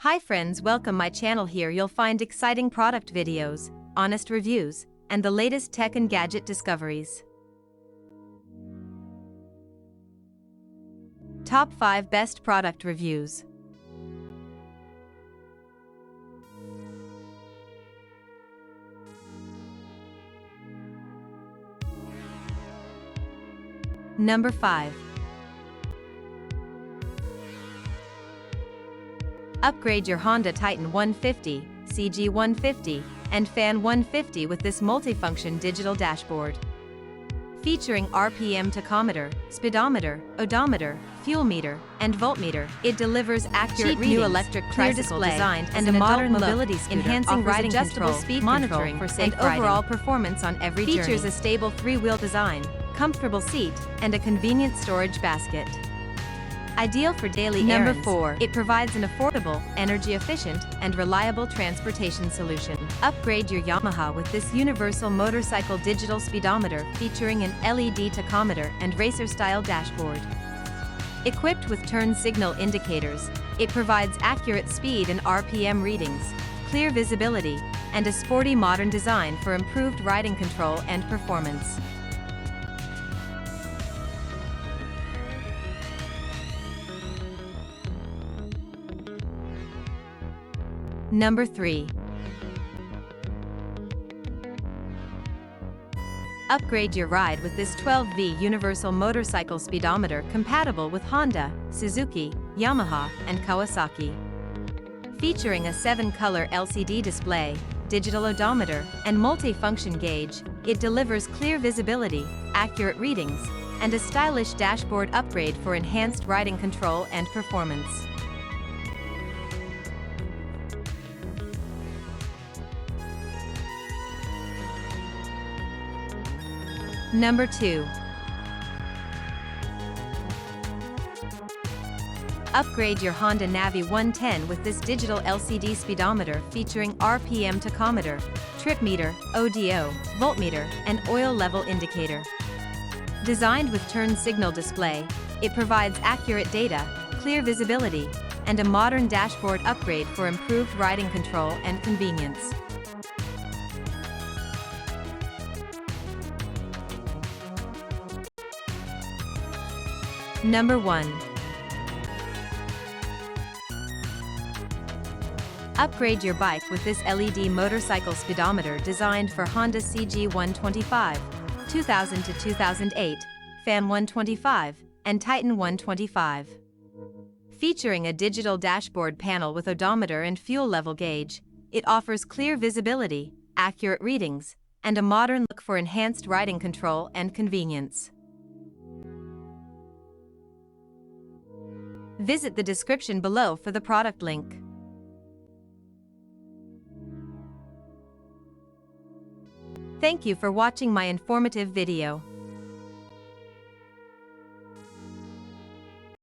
Hi friends, welcome my channel. Here you'll find exciting product videos, honest reviews, and the latest tech and gadget discoveries. Top 5 Best Product Reviews. Number 5. Upgrade your Honda Titan 150, CG 150, and Fan 150 with this multifunction digital dashboard. Featuring RPM tachometer, speedometer, odometer, fuel meter, and voltmeter, it delivers accurate readings, new electric tricycle designed and a modern mobility scooter, enhancing riding control, speed monitoring for safe and overall performance on every journey. Features a stable 3-wheel design, comfortable seat, and a convenient storage basket. Ideal for daily errands. Number 4. It provides an affordable, energy-efficient, and reliable transportation solution. Upgrade your Yamaha with this universal motorcycle digital speedometer featuring an LED tachometer and racer-style dashboard. Equipped with turn signal indicators, it provides accurate speed and RPM readings, clear visibility, and a sporty modern design for improved riding control and performance. Number 3. Upgrade your ride with this 12V universal motorcycle speedometer compatible with Honda, Suzuki, Yamaha, and Kawasaki. Featuring a 7-color LCD display, digital odometer, and multi-function gauge, it delivers clear visibility, accurate readings, and a stylish dashboard upgrade for enhanced riding control and performance. Number 2. Upgrade your Honda Navi 110 with this digital LCD speedometer featuring RPM tachometer, trip meter, ODO, voltmeter, and oil level indicator. Designed with turn signal display, it provides accurate data, clear visibility, and a modern dashboard upgrade for improved riding control and convenience. Number 1. Upgrade your bike with this LED motorcycle speedometer designed for Honda CG 125, 2000 to 2008, Fan 125, and Titan 125. Featuring a digital dashboard panel with odometer and fuel level gauge, it offers clear visibility, accurate readings, and a modern look for enhanced riding control and convenience. Visit the description below for the product link. Thank you for watching my informative video.